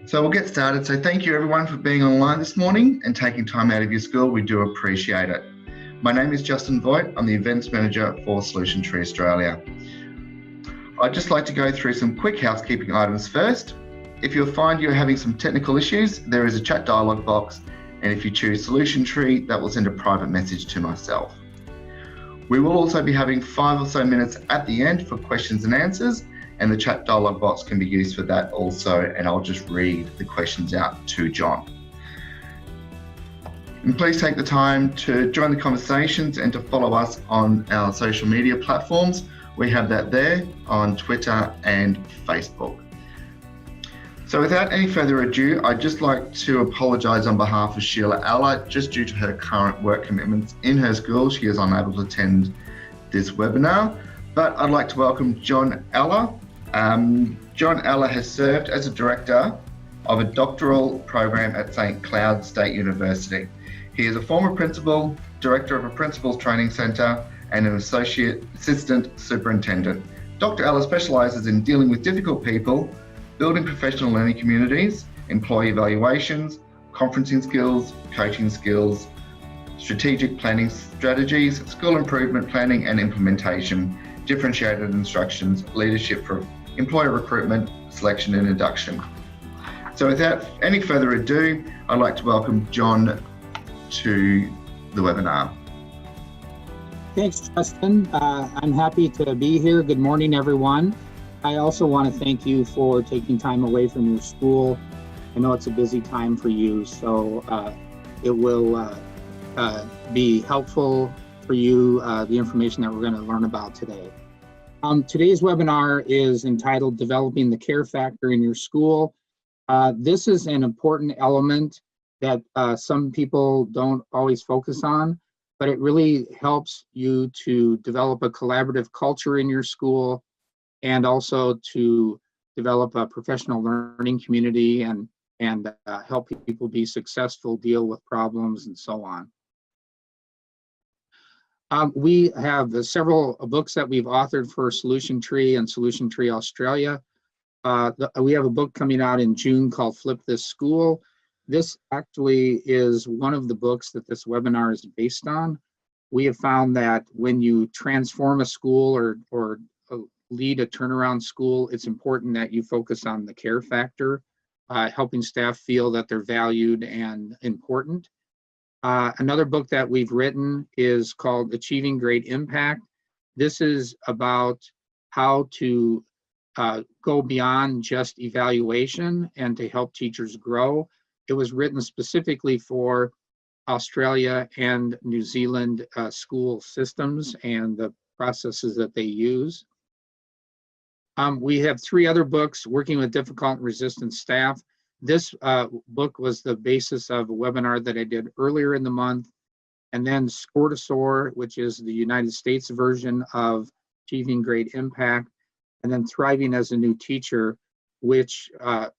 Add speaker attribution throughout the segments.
Speaker 1: So we'll get started. So thank you everyone for being online this morning and taking time out of your school. We do appreciate it. My name is Justin Voigt. I'm the Events Manager for Solution Tree Australia. I'd just like to go through some quick housekeeping items first. If you find you're having some technical issues, there is a chat dialog box, and if you choose Solution Tree, that will send a private message to myself. We will also be having 5 or so minutes at the end for questions and answers, and the chat dialog box can be used for that also, and I'll just read the questions out to John. And please take the time to join the conversations and to follow us on our social media platforms. We have that there on Twitter and Facebook. So without any further ado, I'd just like to apologise on behalf of Sheila Eller. Just due to her current work commitments in her school, she is unable to attend this webinar. But I'd like to welcome John Eller. John Eller has served as a director of a doctoral program at St. Cloud State University. He is a former principal, director of a principal's training centre, and an assistant superintendent. Dr. Eller specialises in dealing with difficult people, building professional learning communities, employee evaluations, conferencing skills, coaching skills, strategic planning strategies, school improvement planning and implementation, differentiated instructions, leadership for employer recruitment, selection and induction. So without any further ado, I'd like to welcome John to the webinar.
Speaker 2: Thanks, Justin. I'm happy to be here. Good morning, everyone. I also want to thank you for taking time away from your school. I know it's a busy time for you, so it will be helpful for you, the information that we're going to learn about today. Today's webinar is entitled Developing the Care Factor in Your School. This is an important element that some people don't always focus on, but it really helps you to develop a collaborative culture in your school, and also to develop a professional learning community and help people be successful, deal with problems, and so on. We have several books that we've authored for Solution Tree and Solution Tree Australia. We have a book coming out in June called Flip This School. This actually is one of the books that this webinar is based on. We have found that when you transform a school or lead a turnaround school, it's important that you focus on the care factor, helping staff feel that they're valued and important. Another book that we've written is called Achieving Great Impact. This is about how to go beyond just evaluation and to help teachers grow. It was written specifically for Australia and New Zealand school systems and the processes that they use. We have 3 other books, Working with Difficult and Resistant Staff. This book was the basis of a webinar that I did earlier in the month. And then Score to Soar, which is the United States version of Achieving Great Impact. And then Thriving as a New Teacher, which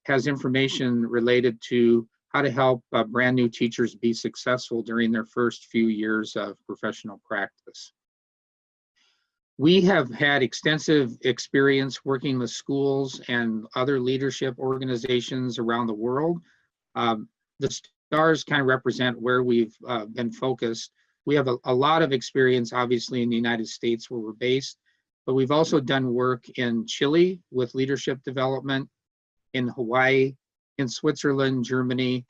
Speaker 2: has information related to how to help brand new teachers be successful during their first few years of professional practice. We have had extensive experience working with schools and other leadership organizations around the world. The stars kind of represent where we've been focused. We have a lot of experience, obviously, in the United States where we're based, but we've also done work in Chile with leadership development, in Hawaii, in Switzerland, Germany,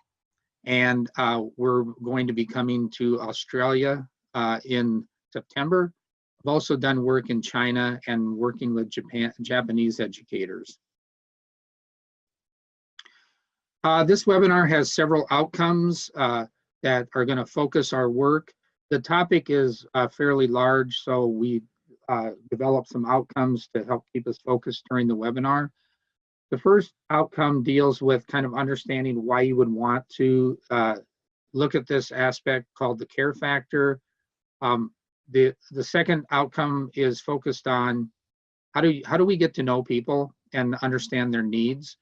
Speaker 2: and we're going to be coming to Australia in September. I've also done work in China and working with Japanese educators. This webinar has several outcomes that are going to focus our work. The topic is fairly large, so we developed some outcomes to help keep us focused during the webinar. The first outcome deals with kind of understanding why you would want to look at this aspect called the care factor. The second outcome is focused on how do we get to know people and understand their needs,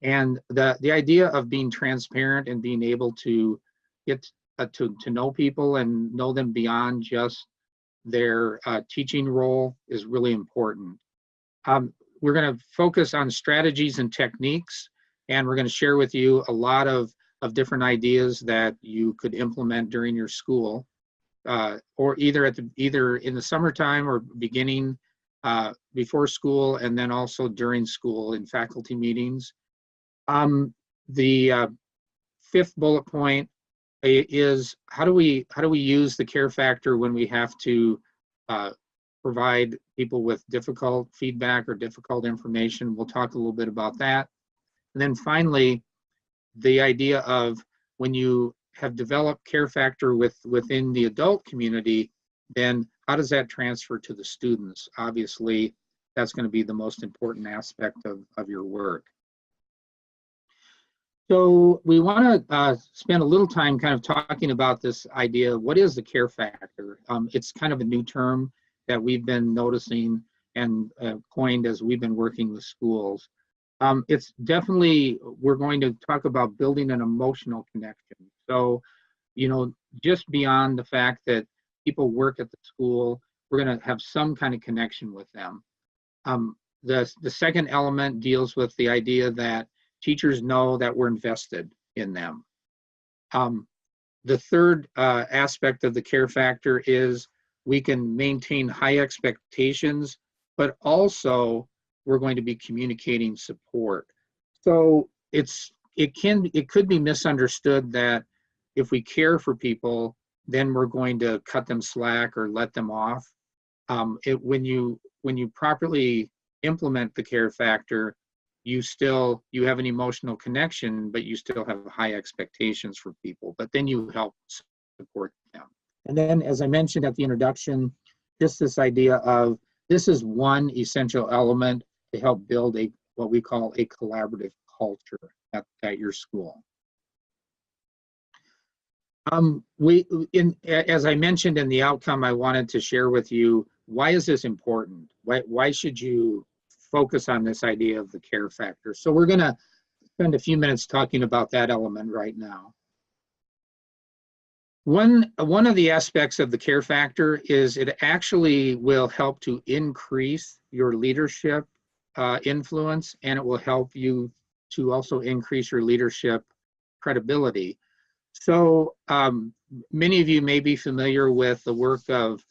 Speaker 2: and the idea of being transparent and being able to get to know people and know them beyond just their teaching role is really important. We're going to focus on strategies and techniques and we're going to share with you a lot of different ideas that you could implement during your school, or either in the summertime or beginning before school, and then also during school in faculty meetings. The fifth bullet point is how do we use the care factor when we have to provide people with difficult feedback or difficult information. We'll talk a little bit about that. And then finally, the idea of when you have developed care factor within the adult community, then how does that transfer to the students? Obviously, that's going to be the most important aspect of your work. So we want to spend a little time kind of talking about this idea. What is the care factor? It's kind of a new term that we've been noticing and coined as we've been working with schools. It's definitely, we're going to talk about building an emotional connection. So, you know, just beyond the fact that people work at the school, we're going to have some kind of connection with them. The second element deals with the idea that teachers know that we're invested in them. The third aspect of the care factor is we can maintain high expectations, but also we're going to be communicating support. So it could be misunderstood that if we care for people, then we're going to cut them slack or let them off. When you properly implement the care factor, you have an emotional connection, but you still have high expectations for people, but then you help support them. And then, as I mentioned at the introduction, just this idea of this is one essential element to help build what we call a collaborative culture at your school. As I mentioned in the outcome, I wanted to share with you, why is this important? Why should you focus on this idea of the care factor? So we're going to spend a few minutes talking about that element right now. One of the aspects of the care factor is it actually will help to increase your leadership influence, and it will help you to also increase your leadership credibility. So many of you may be familiar with the work of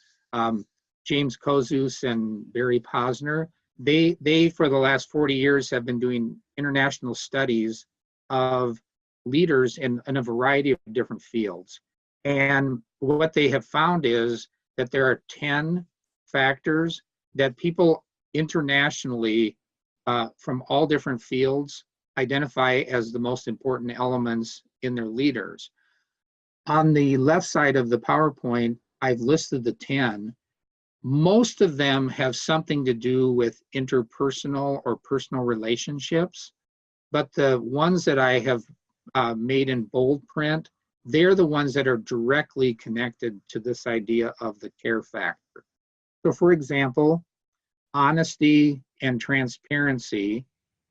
Speaker 2: James Kozus and Barry Posner. They for the last 40 years have been doing international studies of leaders in a variety of different fields. And what they have found is that there are 10 factors that people internationally from all different fields identify as the most important elements in their leaders. On the left side of the PowerPoint, I've listed the 10. Most of them have something to do with interpersonal or personal relationships, but the ones that I have made in bold print, they're the ones that are directly connected to this idea of the care factor. So for example, honesty and transparency,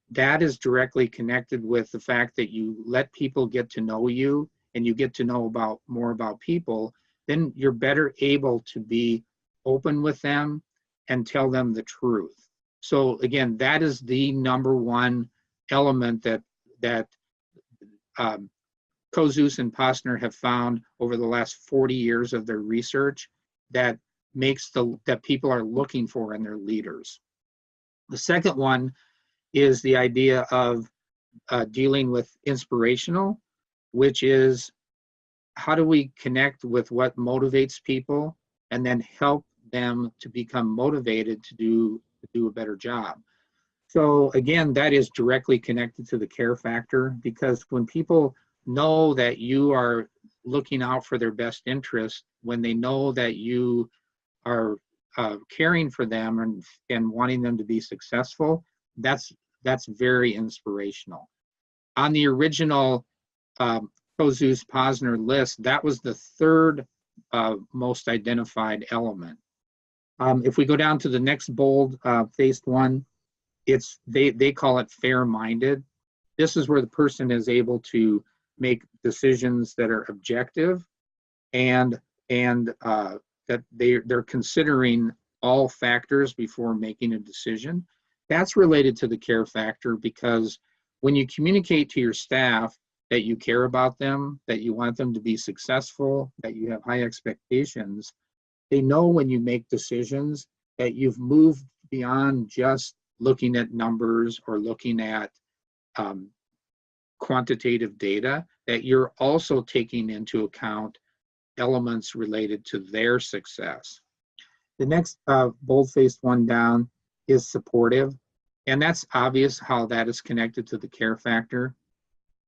Speaker 2: that is directly connected with the fact that you let people get to know you and you get to know more about people, then you're better able to be open with them and tell them the truth. So again, that is the number one element that Kozus and Posner have found over the last 40 years of their research that makes that people are looking for in their leaders. The second one is the idea of dealing with inspirational, which is how do we connect with what motivates people and then help them to become motivated to do a better job. So again, that is directly connected to the care factor, because when people know that you are looking out for their best interest, when they know that you are caring for them and wanting them to be successful, that's very inspirational. On the original Kozus-Posner list, that was the third most identified element. If we go down to the next bold faced one, they call it fair-minded. This is where the person is able to make decisions that are objective and that they're considering all factors before making a decision. That's related to the care factor, because when you communicate to your staff that you care about them, that you want them to be successful, that you have high expectations, they know when you make decisions that you've moved beyond just looking at numbers or looking at quantitative data, that you're also taking into account elements related to their success. The next bold-faced one down is supportive. And that's obvious how that is connected to the care factor.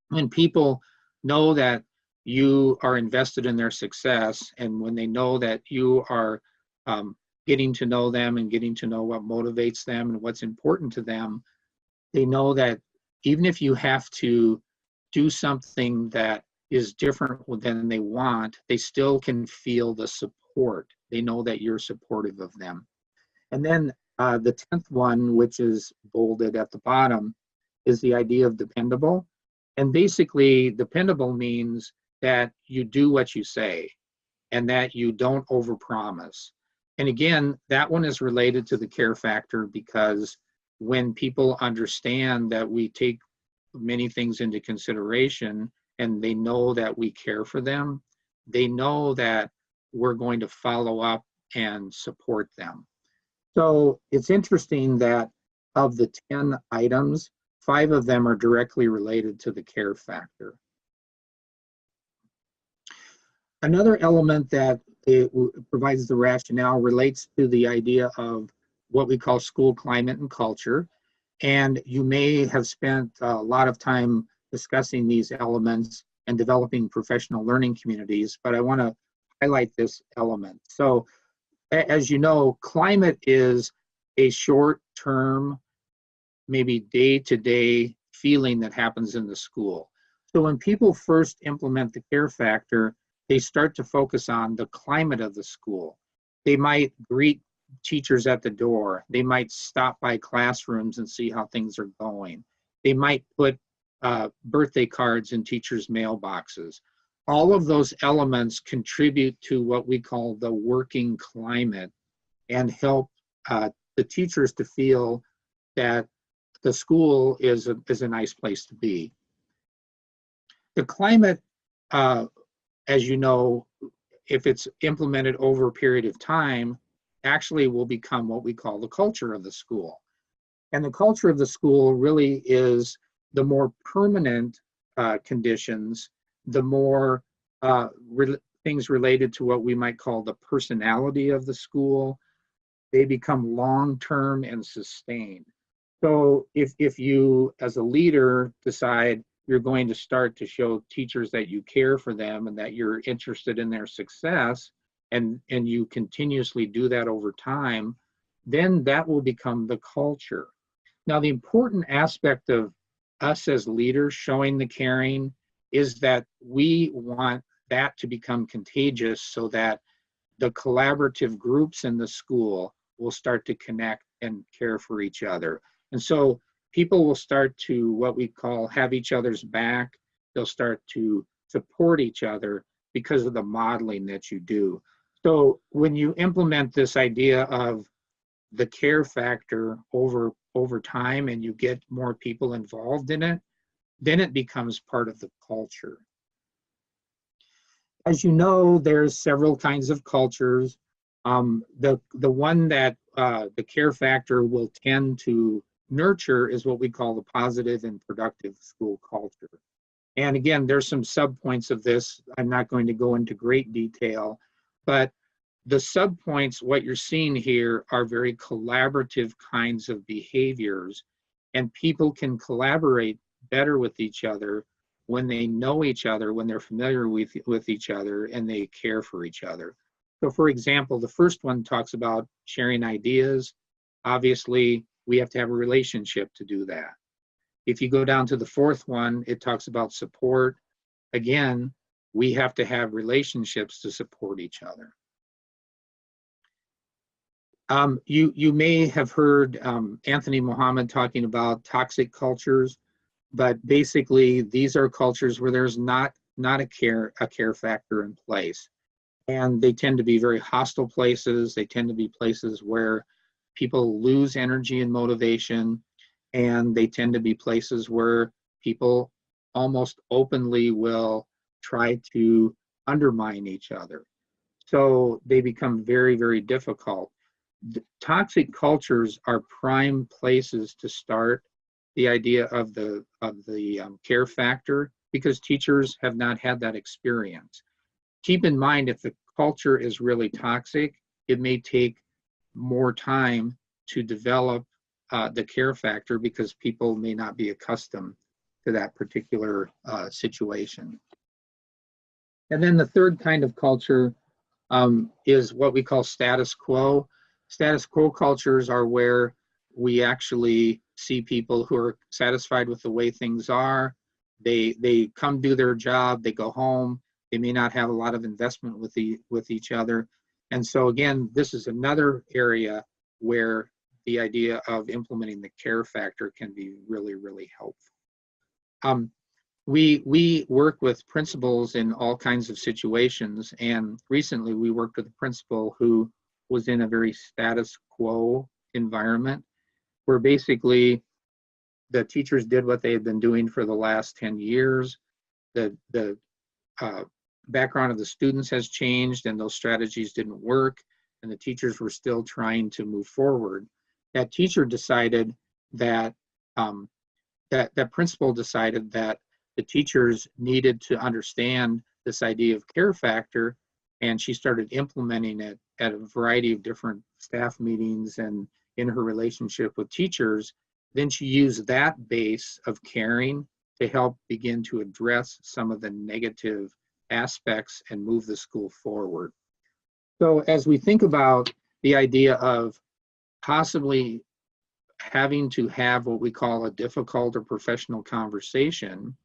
Speaker 2: When people know that you are invested in their success, and when they know that you are getting to know them and getting to know what motivates them and what's important to them, they know that even if you have to do something that is different than they want, they still can feel the support. They know that you're supportive of them. And then the 10th one, which is bolded at the bottom, is the idea of dependable. And basically, dependable means that you do what you say and that you don't overpromise. And again, that one is related to the care factor, because when people understand that we take many things into consideration and they know that we care for them, they know that we're going to follow up and support them. So it's interesting that of the 10 items, 5 of them are directly related to the care factor. Another element that it provides the rationale relates to the idea of what we call school climate and culture. And you may have spent a lot of time discussing these elements and developing professional learning communities, but I want to highlight this element. So as you know, climate is a short-term, maybe day-to-day feeling that happens in the school. So when people first implement the care factor, they start to focus on the climate of the school. They might greet teachers at the door. They might stop by classrooms and see how things are going. They might put birthday cards in teachers' mailboxes. All of those elements contribute to what we call the working climate and help the teachers to feel that the school is a nice place to be. The climate, as you know, if it's implemented over a period of time, actually will become what we call the culture of the school. And the culture of the school really is the more permanent conditions, the more things related to what we might call the personality of the school, they become long-term and sustained. So if you, as a leader, decide you're going to start to show teachers that you care for them and that you're interested in their success, and you continuously do that over time, then that will become the culture. Now, the important aspect of us as leaders showing the caring is that we want that to become contagious so that the collaborative groups in the school will start to connect and care for each other. And so people will start to, what we call, have each other's back. They'll start to support each other because of the modeling that you do. So when you implement this idea of the care factor over time and you get more people involved in it, then it becomes part of the culture. As you know, there's several kinds of cultures. The one that the care factor will tend to nurture is what we call the positive and productive school culture. And again, there's some subpoints of this. I'm not going to go into great detail, but the subpoints, what you're seeing here, are very collaborative kinds of behaviors, and people can collaborate better with each other when they know each other, when they're familiar with each other, and they care for each other. So for example, the first one talks about sharing ideas. Obviously, we have to have a relationship to do that. If you go down to the fourth one, it talks about support. Again, we have to have relationships to support each other. You may have heard Anthony Mohammed talking about toxic cultures, but basically these are cultures where there's not a care factor in place. And they tend to be very hostile places. They tend to be places where people lose energy and motivation, and they tend to be places where people almost openly will try to undermine each other. So they become very, very difficult. Toxic cultures are prime places to start the idea of the care factor, because teachers have not had that experience. Keep in mind, if the culture is really toxic, it may take more time to develop the care factor, because people may not be accustomed to that particular situation. And then the third kind of culture is what we call status quo. Status quo cultures are where we actually see people who are satisfied with the way things are. They come do their job, they go home, they may not have a lot of investment with each other. And so again, this is another area where the idea of implementing the care factor can be really, really helpful. We work with principals in all kinds of situations, and recently we worked with a principal who was in a very status quo environment, where basically the teachers did what they had been doing for the last 10 years. The background of the students has changed, and those strategies didn't work, and the teachers were still trying to move forward. That teacher decided that, that principal decided that the teachers needed to understand this idea of care factor, and she started implementing it at a variety of different staff meetings and in her relationship with teachers. Then she used that base of caring to help begin to address some of the negative aspects and move the school forward. So as we think about the idea of possibly having to have what we call a difficult or professional conversation,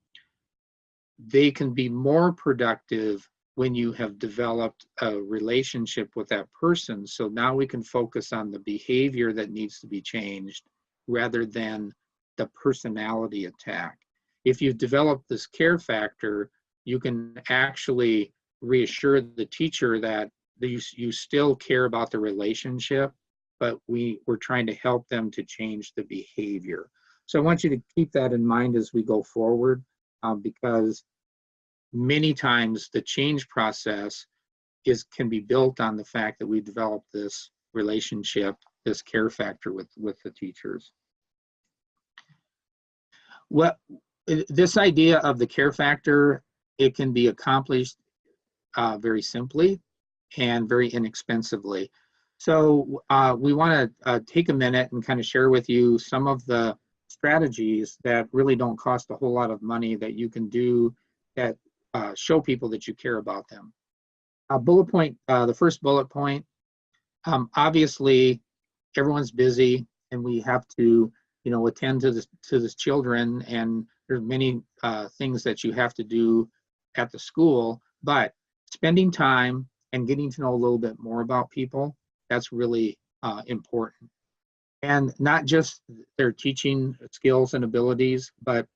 Speaker 2: they can be more productive when you have developed a relationship with that person. So now we can focus on the behavior that needs to be changed rather than the personality attack. If you've developed this care factor, you can actually reassure the teacher that you still care about the relationship, but we're trying to help them to change the behavior. So I want you to keep that in mind as we go forward, because many times the change process can be built on the fact that we developed this relationship, this care factor with the teachers. This idea of the care factor, it can be accomplished very simply and very inexpensively. So we want to take a minute and kind of share with you some of the strategies that really don't cost a whole lot of money that you can do that show people that you care about them. The first bullet point, obviously everyone's busy and we have to attend to the children, and there's many things that you have to do at the school, but spending time and getting to know a little bit more about people, that's really important. And not just their teaching skills and abilities, but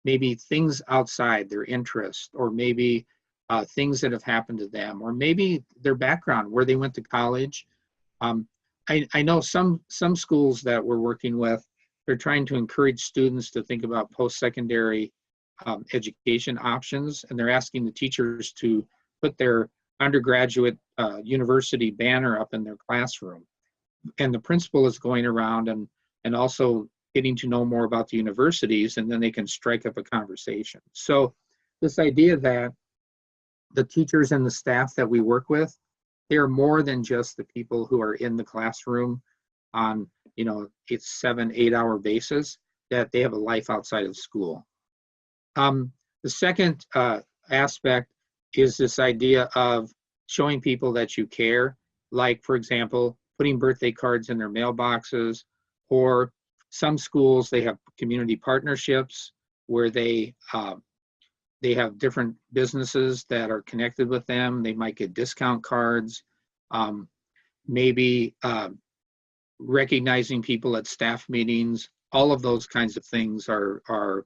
Speaker 2: maybe things outside their interest, or maybe things that have happened to them, or maybe their background, where they went to college. I know some schools that we're working with, they're trying to encourage students to think about post-secondary education options, and they're asking the teachers to put their undergraduate university banner up in their classroom. And the principal is going around and also getting to know more about the universities, and then they can strike up a conversation. So this idea that the teachers and the staff that we work with, they're more than just the people who are in the classroom on it's 7-8 hour basis, that they have a life outside of school. The second aspect is this idea of showing people that you care, like, for example, putting birthday cards in their mailboxes, or some schools, they have community partnerships where they have different businesses that are connected with them. They might get discount cards, maybe recognizing people at staff meetings. All of those kinds of things are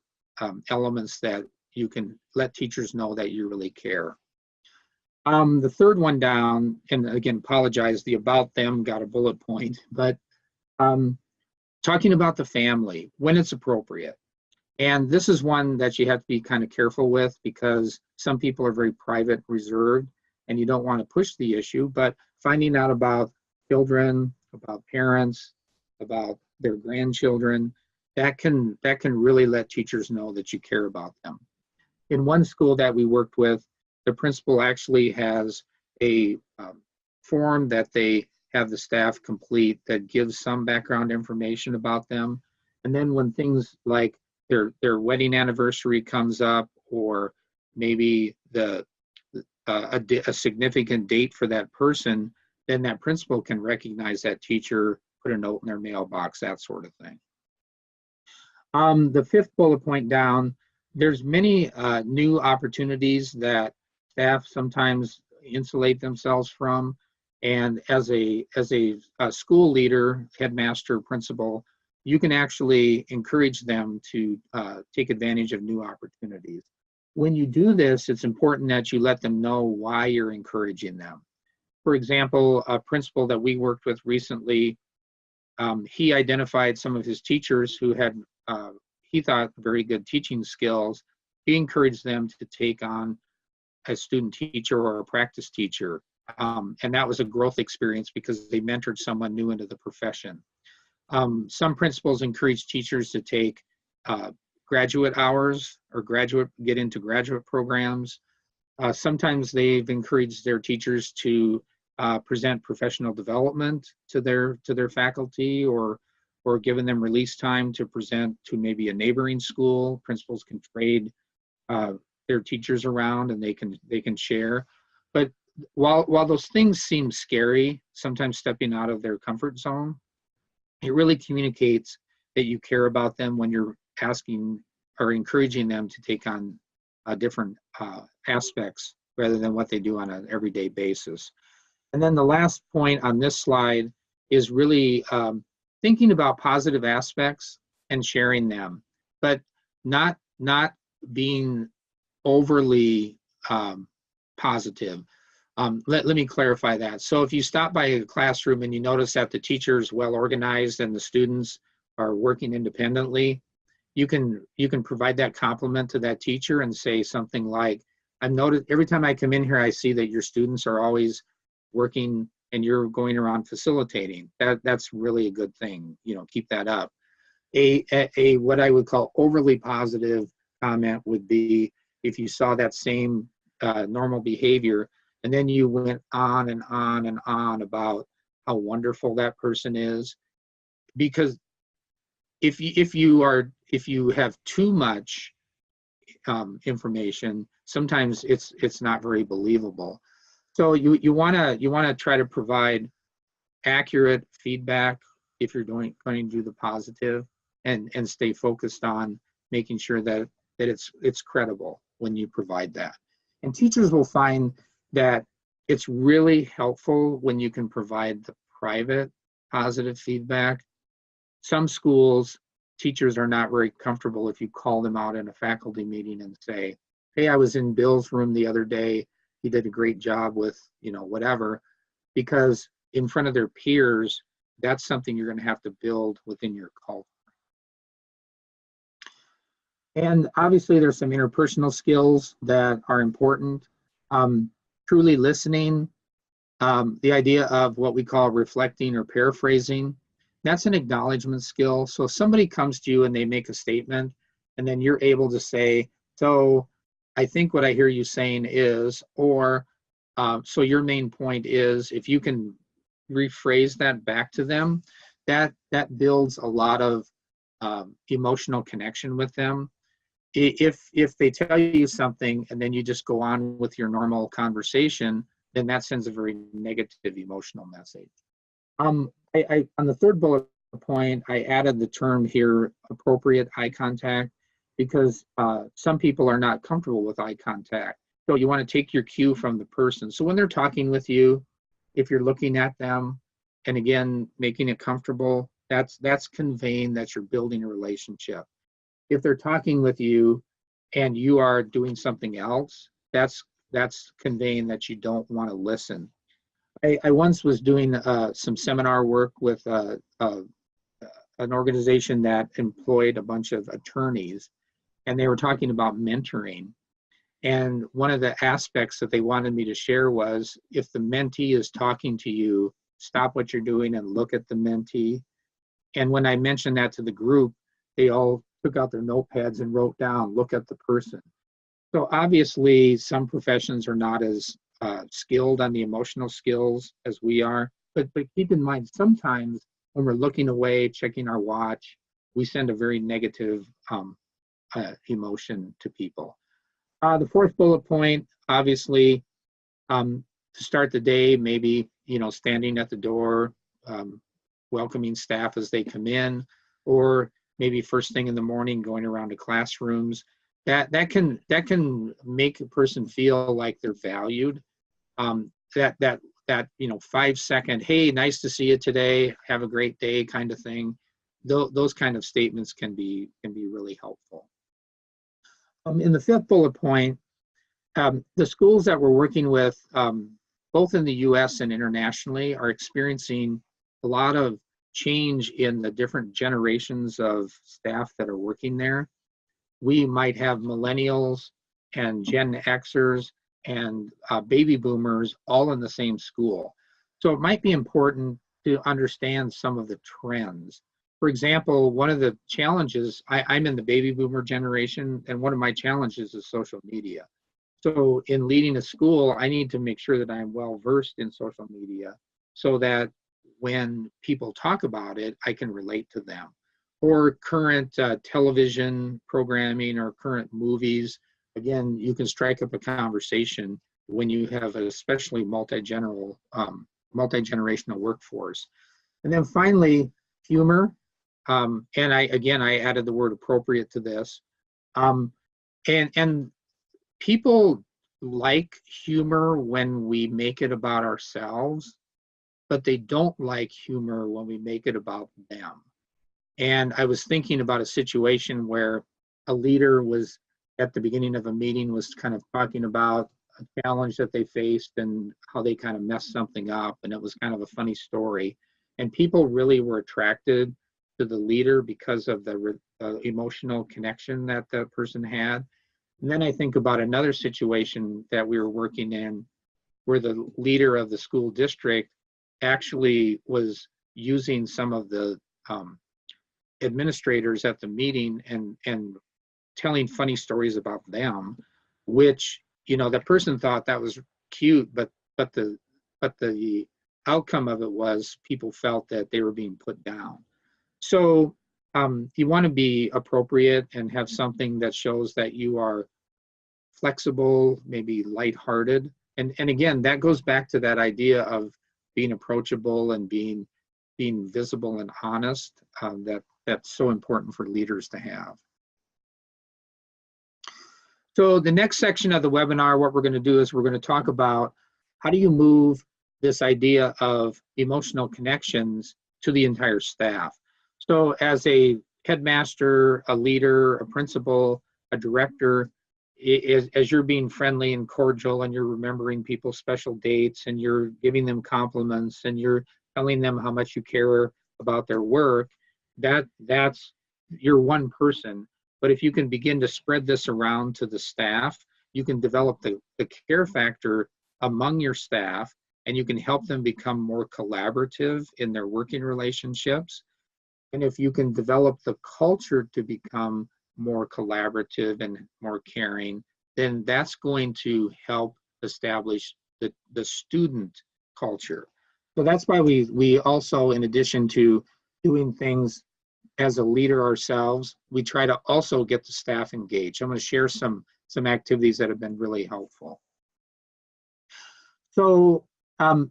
Speaker 2: elements that you can let teachers know that you really care. The third one down, and again, apologize, the about them got a bullet point, but talking about the family when it's appropriate. And this is one that you have to be kind of careful with, because some people are very private, reserved, and you don't want to push the issue. But finding out about children, about parents, about their grandchildren, that can really let teachers know that you care about them. In one school that we worked with, the principal actually has a form that they have the staff complete that gives some background information about them. And then when things like their wedding anniversary comes up, or maybe a significant date for that person, then that principal can recognize that teacher, put a note in their mailbox, that sort of thing. The fifth bullet point down, there's many new opportunities that staff sometimes insulate themselves from. And as a school leader, headmaster, principal, you can actually encourage them to take advantage of new opportunities. When you do this, it's important that you let them know why you're encouraging them. For example, a principal that we worked with recently, he identified some of his teachers who had, he thought, very good teaching skills. He encouraged them to take on a student teacher or a practice teacher. And that was a growth experience because they mentored someone new into the profession. Some principals encourage teachers to take graduate hours or get into graduate programs. Sometimes they've encouraged their teachers to present professional development to their faculty, or given them release time to present to maybe a neighboring school. Principals can trade their teachers around, and they can share. But while those things seem scary, sometimes stepping out of their comfort zone, it really communicates that you care about them when you're asking or encouraging them to take on different aspects rather than what they do on an everyday basis. And then the last point on this slide is really thinking about positive aspects and sharing them, but not being overly positive. Let me clarify that. So if you stop by a classroom and you notice that the teacher is well organized and the students are working independently, you can provide that compliment to that teacher and say something like, I've noticed every time I come in here, I see that your students are always working and you're going around facilitating. That's really a good thing. Keep that up. A what I would call overly positive comment would be if you saw that same normal behavior, and then you went on and on and on about how wonderful that person is. Because if you have too much information, sometimes it's not very believable. So you wanna try to provide accurate feedback if you're going to do the positive, and stay focused on making sure that it's credible when you provide that. And teachers will find that it's really helpful when you can provide the private positive feedback. Some schools, teachers are not very comfortable if you call them out in a faculty meeting and say, hey, I was in Bill's room the other day, he did a great job with, whatever, because in front of their peers, that's something you're going to have to build within your culture. And obviously there's some interpersonal skills that are important. Truly listening, the idea of what we call reflecting or paraphrasing, that's an acknowledgement skill. So if somebody comes to you and they make a statement, and then you're able to say, so I think what I hear you saying is, or so your main point is, if you can rephrase that back to them, that builds a lot of emotional connection with them. If they tell you something and then you just go on with your normal conversation, then that sends a very negative emotional message. On the third bullet point, I added the term here, appropriate eye contact, because some people are not comfortable with eye contact. So you want to take your cue from the person. So when they're talking with you, if you're looking at them, and again, making it comfortable, that's conveying that you're building a relationship. If they're talking with you and you are doing something else, that's conveying that you don't want to listen. I once was doing some seminar work with an organization that employed a bunch of attorneys, and they were talking about mentoring. And one of the aspects that they wanted me to share was, if the mentee is talking to you, stop what you're doing and look at the mentee. And when I mentioned that to the group, they all took out their notepads and wrote down, look at the person. So obviously, some professions are not as skilled on the emotional skills as we are, but keep in mind, sometimes when we're looking away, checking our watch, we send a very negative emotion to people. The fourth bullet point, obviously, to start the day, maybe, standing at the door, welcoming staff as they come in, or maybe first thing in the morning, going around to classrooms. That can make a person feel like they're valued. That 5-second, hey, nice to see you today, have a great day kind of thing. Those kind of statements can be really helpful. In the fifth bullet point, the schools that we're working with, both in the US and internationally, are experiencing a lot of change in the different generations of staff that are working there. We might have millennials and Gen Xers and baby boomers all in the same school. So it might be important to understand some of the trends. For example, one of the challenges, I'm in the baby boomer generation, and one of my challenges is social media. So in leading a school, I need to make sure that I'm well versed in social media so that when people talk about it, I can relate to them. Or current television programming or current movies. Again, you can strike up a conversation when you have an especially multi-generational workforce. And then finally, humor. And I added the word appropriate to this. And people like humor when we make it about ourselves, but they don't like humor when we make it about them. And I was thinking about a situation where a leader was at the beginning of a meeting was kind of talking about a challenge that they faced and how they kind of messed something up. And it was kind of a funny story. And people really were attracted to the leader because of the emotional connection that the person had. And then I think about another situation that we were working in where the leader of the school district actually was using some of the administrators at the meeting and telling funny stories about them, which, that person thought that was cute, but the outcome of it was people felt that they were being put down. So you want to be appropriate and have something that shows that you are flexible, maybe lighthearted. And again, that goes back to that idea of being approachable and being visible and honest. That's so important for leaders to have. So the next section of the webinar, what we're going to do is we're going to talk about how do you move this idea of emotional connections to the entire staff. So as a headmaster, a leader, a principal, a director, as you're being friendly and cordial and you're remembering people's special dates and you're giving them compliments and you're telling them how much you care about their work, that's you're one person. But if you can begin to spread this around to the staff, you can develop the care factor among your staff, and you can help them become more collaborative in their working relationships. And if you can develop the culture to become more collaborative and more caring, then that's going to help establish the student culture. So that's why we also, in addition to doing things as a leader ourselves, we try to also get the staff engaged. I'm going to share some activities that have been really helpful. So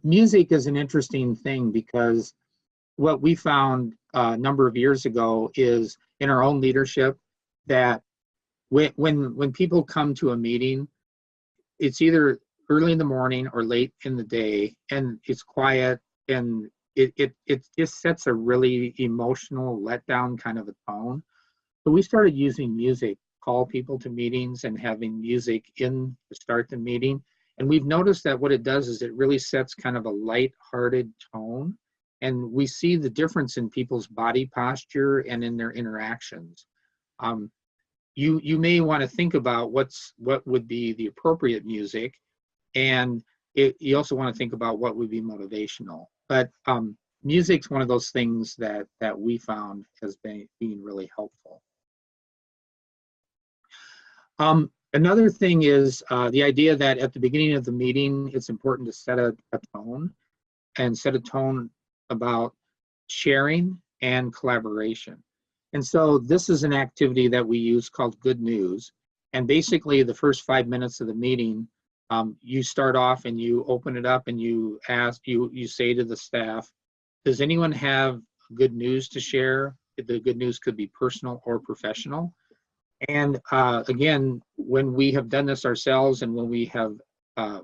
Speaker 2: music is an interesting thing because what we found a number of years ago is in our own leadership that when people come to a meeting, it's either early in the morning or late in the day, and it's quiet, and it just sets a really emotional letdown kind of a tone. So we started using music, call people to meetings and having music in to start the meeting. And we've noticed that what it does is it really sets kind of a light-hearted tone. And we see the difference in people's body posture and in their interactions. you may want to think about what would be the appropriate music, and you also want to think about what would be motivational. But music's one of those things that we found has been being really helpful. Another thing is the idea that at the beginning of the meeting, it's important to set a tone, and set a tone about sharing and collaboration. And so this is an activity that we use called Good News. And basically the first 5 minutes of the meeting, you start off and you open it up and you ask, you say to the staff, does anyone have good news to share? The good news could be personal or professional. And again, when we have done this ourselves and when we have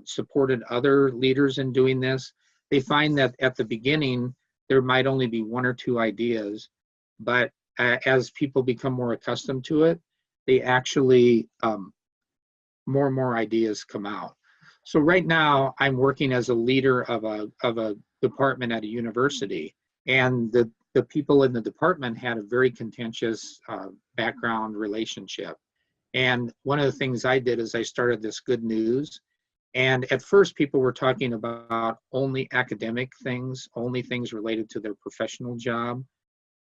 Speaker 2: supported other leaders in doing this, they find that at the beginning, there might only be 1 or 2 ideas, but as people become more accustomed to it, they actually, more and more ideas come out. So right now, I'm working as a leader of a department at a university, and the people in the department had a very contentious background relationship. And one of the things I did is I started this Good News. And at first, people were talking about only academic things, only things related to their professional job.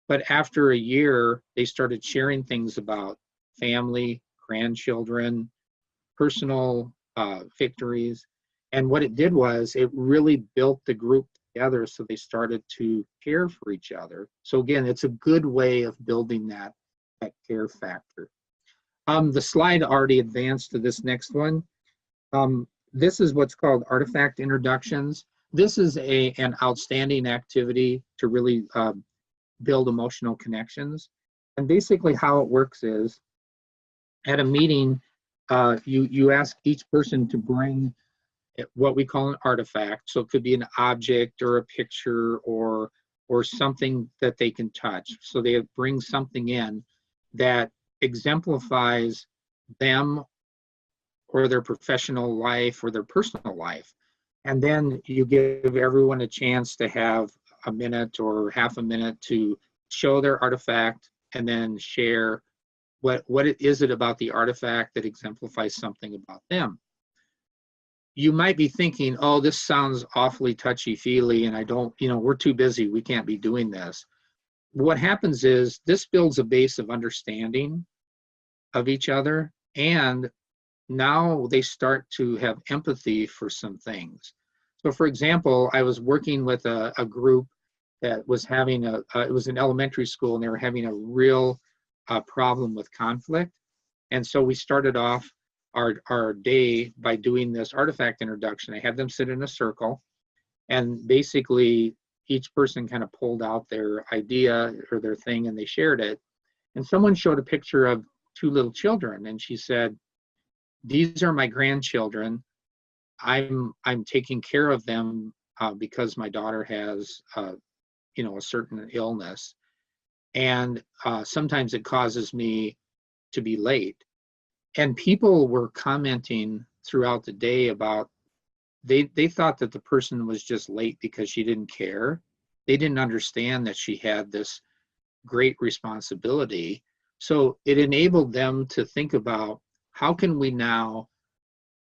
Speaker 2: But after a year, they started sharing things about family, grandchildren, personal victories. And what it did was it really built the group together, so they started to care for each other. So again, it's a good way of building that care factor. The slide already advanced to this next one. This is what's called artifact introductions. This is an outstanding activity to really build emotional connections. And basically how it works is, at a meeting, you ask each person to bring what we call an artifact. So it could be an object or a picture or something that they can touch. So they bring something in that exemplifies them or their professional life or their personal life. And then you give everyone a chance to have a minute or half a minute to show their artifact and then share what it is about the artifact that exemplifies something about them. You might be thinking, oh, this sounds awfully touchy-feely and I don't, we're too busy, we can't be doing this. What happens is this builds a base of understanding of each other, and now they start to have empathy for some things. So for example, I was working with a group that was having it was an elementary school, and they were having a real problem with conflict. And so we started off our day by doing this artifact introduction. I had them sit in a circle, and basically each person kind of pulled out their idea or their thing and they shared it. And someone showed a picture of 2 little children, and she said, these are my grandchildren. I'm taking care of them because my daughter has a certain illness, and sometimes it causes me to be late. And people were commenting throughout the day about they thought that the person was just late because she didn't care. They didn't understand that she had this great responsibility. So it enabled them to think about, how can we now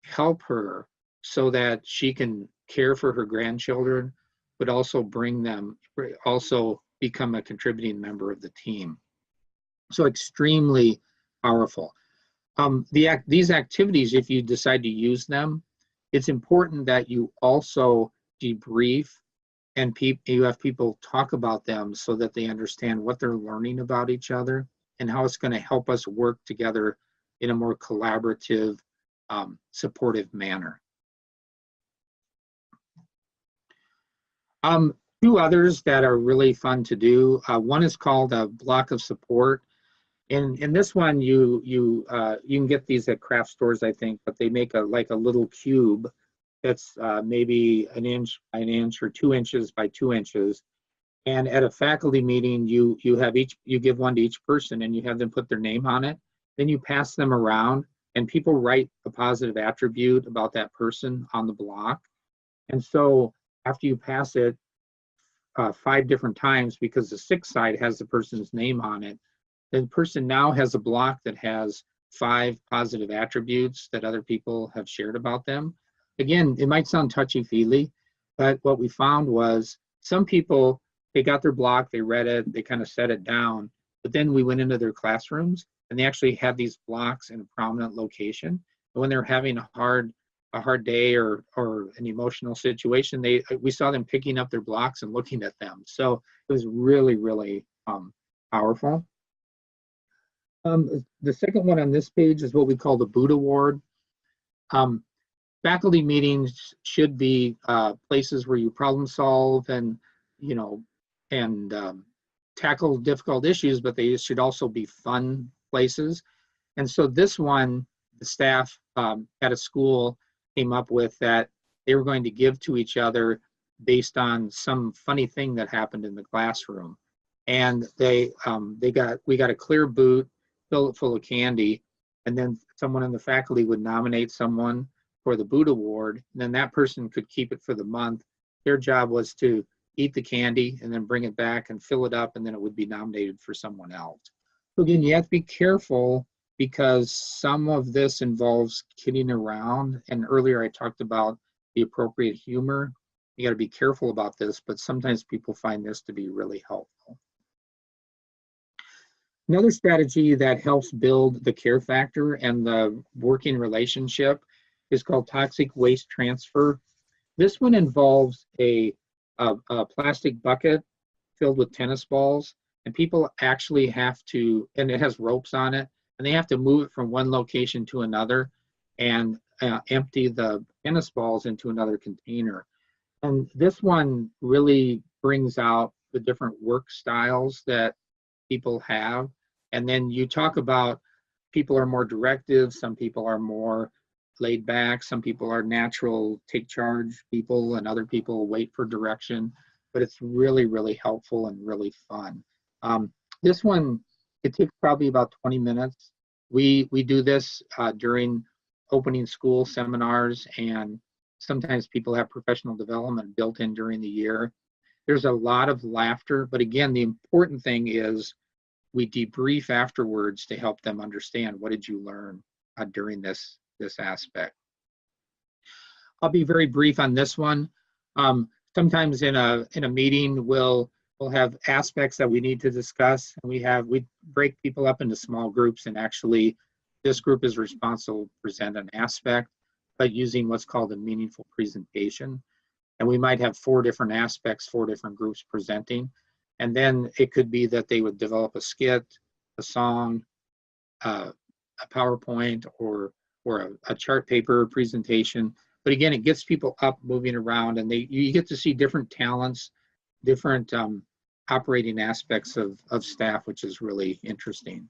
Speaker 2: help her so that she can care for her grandchildren, but also become a contributing member of the team. So extremely powerful. These activities, if you decide to use them, it's important that you also debrief and you have people talk about them so that they understand what they're learning about each other and how it's going to help us work together in a more collaborative, supportive manner. 2 others that are really fun to do. One is called a block of support. In this one, you can get these at craft stores, I think, but they make like a little cube that's maybe 1 inch by 1 inch or 2 inches by 2 inches. And at a faculty meeting, you give one to each person and you have them put their name on it. Then you pass them around and people write a positive attribute about that person on the block. And so after you pass it 5 different times, because the 6th side has the person's name on it, The person now has a block that has 5 positive attributes that other people have shared about them. Again, it might sound touchy-feely, but what we found was some people, they got their block, they read it, they kind of set it down, but then we went into their classrooms and they actually had these blocks in a prominent location. And when they're having a hard day or an emotional situation, we saw them picking up their blocks and looking at them. So it was really, really powerful. The second one on this page is what we call the Boot Award. Faculty meetings should be places where you problem solve and, you know, and tackle difficult issues, but they should also be fun places. And so this one, the staff at a school came up with that they were going to give to each other based on some funny thing that happened in the classroom. And we got a clear boot, fill it full of candy, and then someone in the faculty would nominate someone for the Boot Award, and then that person could keep it for the month. Their job was to eat the candy and then bring it back and fill it up, and then it would be nominated for someone else. So again, you have to be careful because some of this involves kidding around, and earlier I talked about the appropriate humor. You got to be careful about this, but sometimes people find this to be really helpful. Another strategy that helps build the care factor and the working relationship is called toxic waste transfer. This one involves a plastic bucket filled with tennis balls, and people actually have to, and it has ropes on it, and they have to move it from one location to another and empty the tennis balls into another container. And this one really brings out the different work styles that people have. And then you talk about people are more directive, some people are more laid back, some people are natural take charge people, and other people wait for direction. But it's really, really helpful and really fun. This one, it takes probably about 20 minutes. We do this during opening school seminars, and sometimes people have professional development built in during the year. There's a lot of laughter, but again, the important thing is we debrief afterwards to help them understand what did you learn during this aspect. I'll be very brief on this one. Sometimes in a meeting we'll have aspects that we need to discuss, and we break people up into small groups, and actually this group is responsible to present an aspect, but using what's called a meaningful presentation. And we might have 4 different aspects, 4 different groups presenting. And then it could be that they would develop a skit, a song, a PowerPoint, or a chart paper presentation. But again, it gets people up, moving around, and you get to see different talents, different operating aspects of staff, which is really interesting.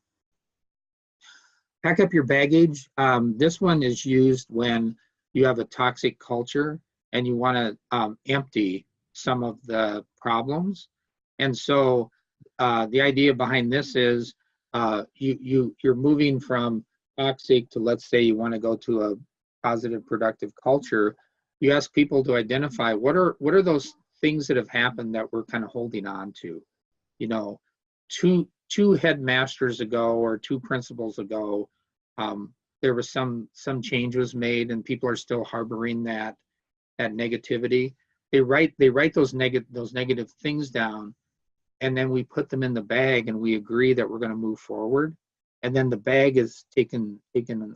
Speaker 2: Pack up your baggage. This one is used when you have a toxic culture and you want to empty some of the problems. And so the idea behind this is you're moving from toxic to, let's say you want to go to a positive, productive culture. You ask people to identify what are those things that have happened that we're kind of holding on to. You know, two headmasters ago or 2 principals ago, there was some change was made, and people are still harboring that negativity. They write those negative things down, and then we put them in the bag, and we agree that we're going to move forward. And then the bag is taken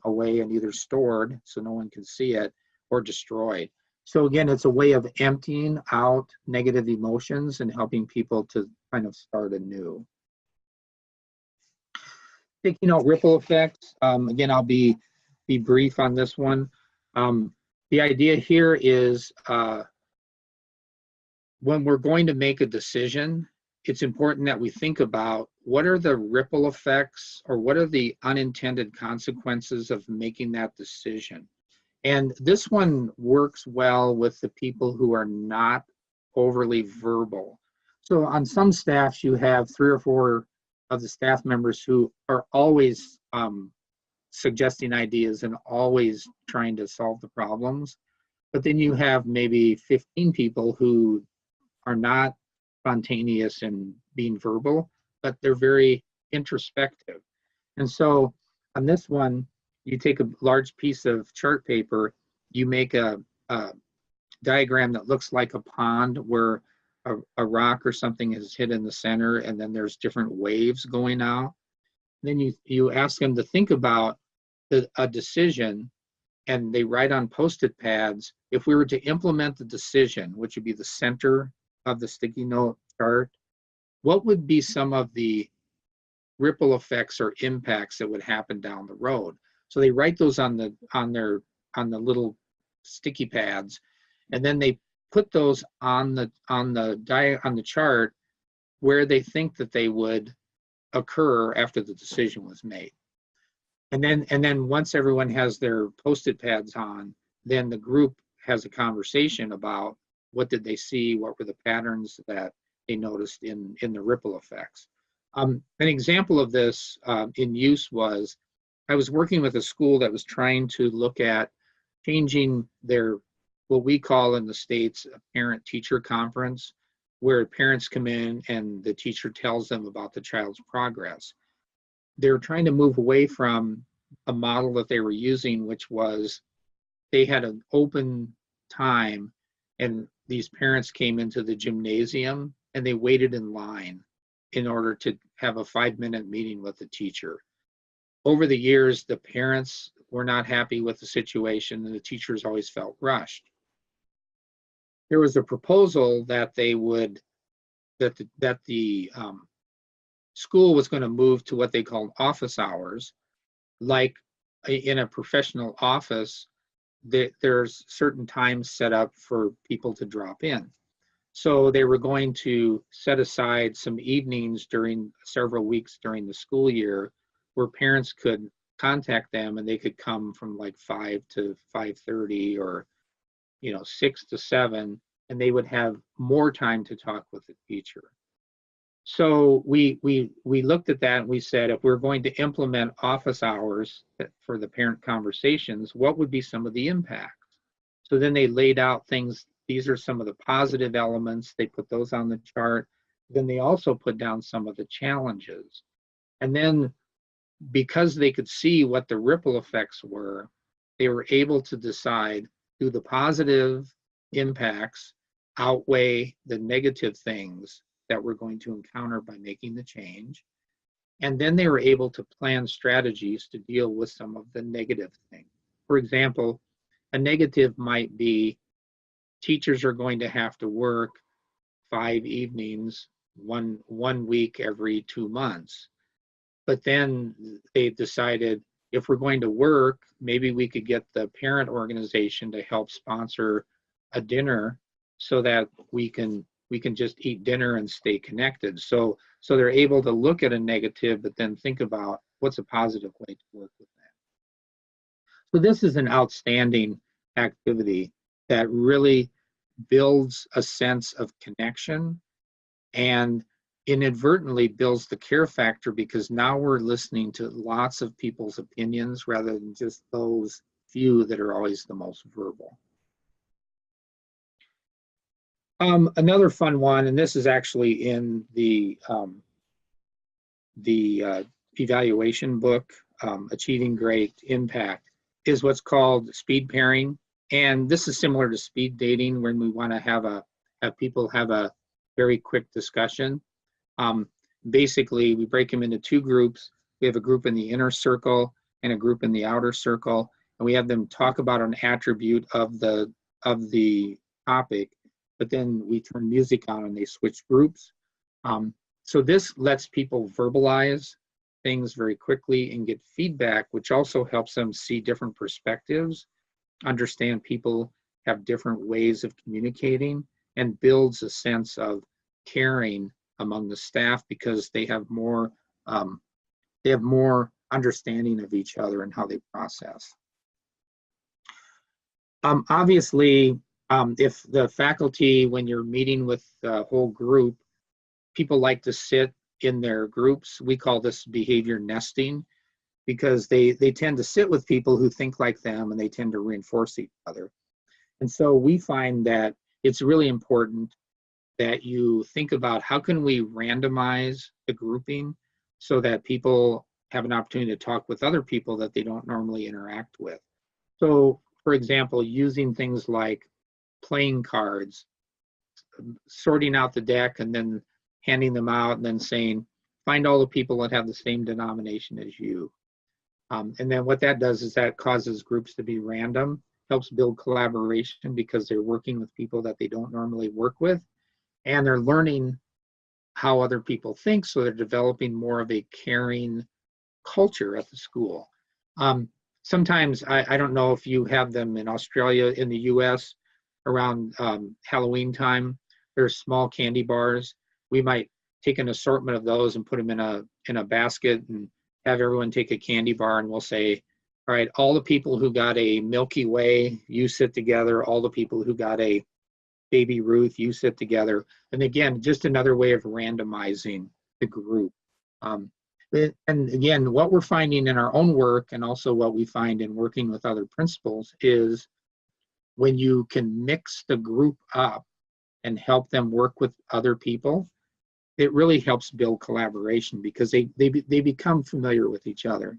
Speaker 2: away and either stored so no one can see it, or destroyed. So again, it's a way of emptying out negative emotions and helping people to kind of start anew. Taking out ripple effects. Again, I'll be brief on this one. The idea here is when we're going to make a decision, it's important that we think about what are the ripple effects or what are the unintended consequences of making that decision. And this one works well with the people who are not overly verbal. So on some staffs, you have 3 or 4 of the staff members who are always suggesting ideas and always trying to solve the problems. But then you have maybe 15 people who are not spontaneous and being verbal, but they're very introspective. And so on this one, you take a large piece of chart paper, you make a diagram that looks like a pond where a rock or something is hit in the center, and then there's different waves going out. Then you ask them to think about a decision, and they write on Post-it pads, if we were to implement the decision, which would be the center of the sticky note chart, what would be some of the ripple effects or impacts that would happen down the road? So they write those on the little sticky pads, and then they put those on the chart where they think that they would occur after the decision was made. And then once everyone has their Post-it pads on, then the group has a conversation about what did they see, what were the patterns that they noticed in the ripple effects. An example of this in use was, I was working with a school that was trying to look at changing their, what we call in the States, a parent-teacher conference, where parents come in and the teacher tells them about the child's progress. They're trying to move away from a model that they were using, which was they had an open time and these parents came into the gymnasium and they waited in line in order to have a 5-minute meeting with the teacher. Over the years, the parents were not happy with the situation and the teachers always felt rushed. There was a proposal that they would, that the school was going to move to what they called office hours. Like in a professional office, there's certain times set up for people to drop in. So they were going to set aside some evenings during several weeks during the school year where parents could contact them and they could come from like 5 to 5:30 or 6 to 7, and they would have more time to talk with the teacher. So we looked at that and we said, if we're going to implement office hours for the parent conversations, what would be some of the impacts? So then they laid out things. These are some of the positive elements. They put those on the chart. Then they also put down some of the challenges. And then because they could see what the ripple effects were, they were able to decide, do the positive impacts outweigh the negative things that we're going to encounter by making the change? And then they were able to plan strategies to deal with some of the negative things. For example, a negative might be teachers are going to have to work 5 evenings, one week every 2 months. But then they decided, if we're going to work, maybe we could get the parent organization to help sponsor a dinner so that we can just eat dinner and stay connected. So they're able to look at a negative, but then think about what's a positive way to work with that. So this is an outstanding activity that really builds a sense of connection and inadvertently builds the care factor, because now we're listening to lots of people's opinions rather than just those few that are always the most verbal. Another fun one, and this is actually in the evaluation book, Achieving Great Impact, is what's called speed pairing. And this is similar to speed dating, when we want to have people have a very quick discussion. Basically, we break them into 2 groups. We have a group in the inner circle and a group in the outer circle, and we have them talk about an attribute of the topic, but then we turn music on and they switch groups. So this lets people verbalize things very quickly and get feedback, which also helps them see different perspectives, understand people have different ways of communicating, and builds a sense of caring among the staff, because they have more understanding of each other and how they process. Obviously, if the faculty, when you're meeting with the whole group, people like to sit in their groups. We call this behavior nesting, because they tend to sit with people who think like them and they tend to reinforce each other. And so we find that it's really important that you think about, how can we randomize the grouping so that people have an opportunity to talk with other people that they don't normally interact with. So, for example, using things like playing cards, sorting out the deck and then handing them out and then saying, find all the people that have the same denomination as you. And then what that does is that causes groups to be random, helps build collaboration because they're working with people that they don't normally work with, and they're learning how other people think, so they're developing more of a caring culture at the school. Sometimes, I don't know if you have them in Australia, in the US, around Halloween time, there's small candy bars. We might take an assortment of those and put them in a basket and have everyone take a candy bar, and we'll say, all right, all the people who got a Milky Way, you sit together. All the people who got a Baby Ruth, you sit together. And again, just another way of randomizing the group. And again, what we're finding in our own work, and also what we find in working with other principals, is when you can mix the group up and help them work with other people, it really helps build collaboration because they become familiar with each other.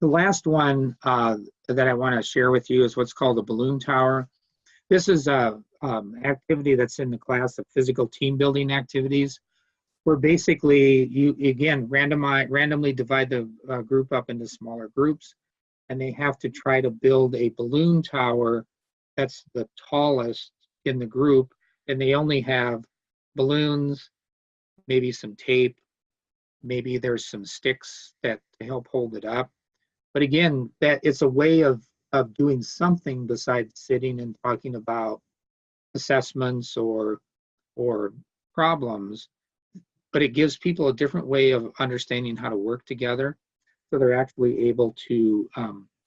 Speaker 2: The last one that I want to share with you is what's called a balloon tower. This is a activity that's in the class of physical team building activities, where basically you, again, randomly divide the group up into smaller groups, and they have to try to build a balloon tower that's the tallest in the group, and they only have balloons, maybe some tape, maybe there's some sticks that help hold it up. But again, that it's a way of doing something besides sitting and talking about assessments or problems, but it gives people a different way of understanding how to work together, so they're actually able to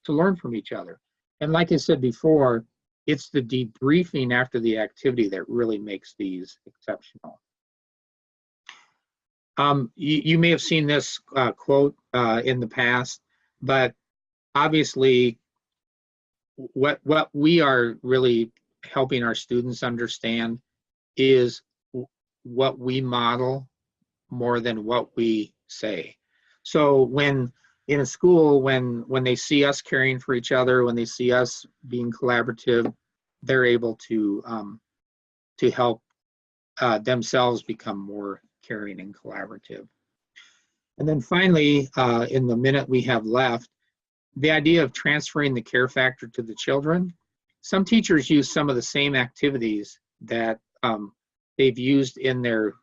Speaker 2: learn from each other. And like I said before, it's the debriefing after the activity that really makes these exceptional. You may have seen this quote in the past, but obviously what we are really helping our students understand is what we model more than what we say. So when in a school, when they see us caring for each other, when they see us being collaborative, they're able to help themselves become more caring and collaborative. And then finally, in the minute we have left, the idea of transferring the care factor to the children. Some teachers use some of the same activities that they've used in their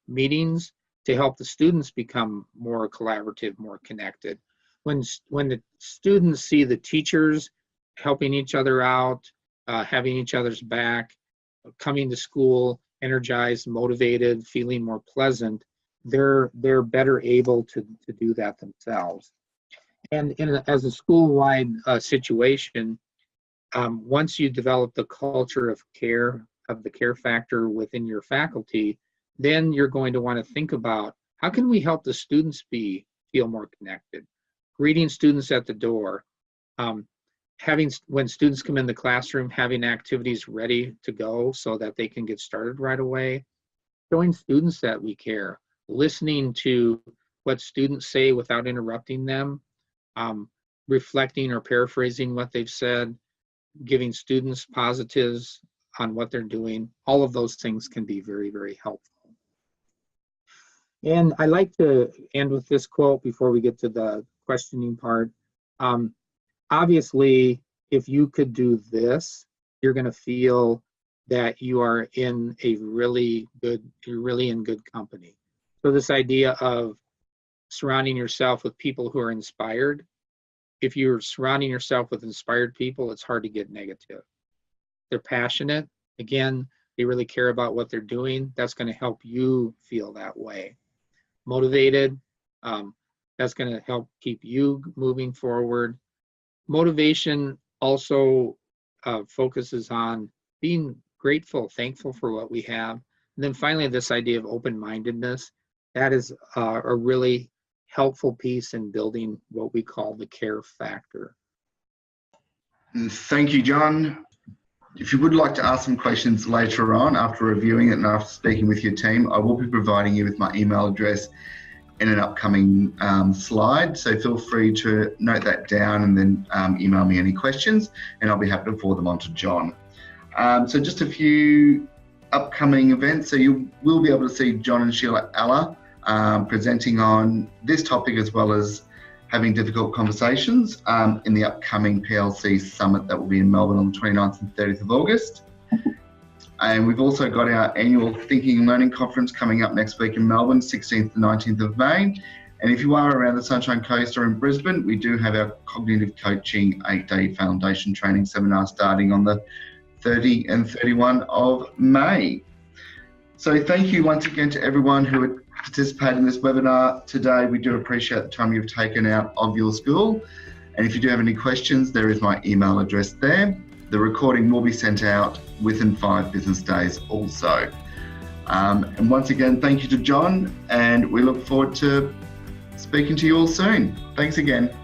Speaker 2: meetings to help the students become more collaborative, more connected. When the students see the teachers helping each other out, having each other's back, coming to school energized, motivated, feeling more pleasant, they're better able to do that themselves. And as a school-wide situation, once you develop the culture of care, of the care factor within your faculty, then you're going to want to think about how can we help the students feel more connected? Greeting students at the door, when students come in the classroom, having activities ready to go so that they can get started right away, showing students that we care, listening to what students say without interrupting them, reflecting or paraphrasing what they've said, giving students positives on what they're doing. All of those things can be very, very helpful. And I like to end with this quote before we get to the questioning part. Obviously, if you could do this, you're going to feel that you are in you're really in good company. So this idea of surrounding yourself with people who are inspired. If you're surrounding yourself with inspired people, it's hard to get negative. They're passionate. Again, they really care about what they're doing. That's going to help you feel that way. Motivated, that's going to help keep you moving forward. Motivation also focuses on being grateful, thankful for what we have. And then finally, this idea of open-mindedness, that is a really helpful piece in building what we call the care factor.
Speaker 1: Thank you, John. If you would like to ask some questions later on after reviewing it and after speaking with your team, I will be providing you with my email address in an upcoming slide. So feel free to note that down and then email me any questions, and I'll be happy to forward them on to John. So just a few upcoming events. So you will be able to see John and Sheila Eller presenting on this topic, as well as having difficult conversations in the upcoming PLC Summit that will be in Melbourne on the 29th and 30th of August. And we've also got our annual Thinking and Learning Conference coming up next week in Melbourne, 16th to 19th of May. And if you are around the Sunshine Coast or in Brisbane, we do have our Cognitive Coaching 8-day foundation training seminar starting on the 30 and 31 of May. So thank you once again to everyone who had participated in this webinar today. We do appreciate the time you've taken out of your school. And if you do have any questions, there is my email address there. The recording will be sent out within 5 business days also. And once again, thank you to John, and we look forward to speaking to you all soon. Thanks again.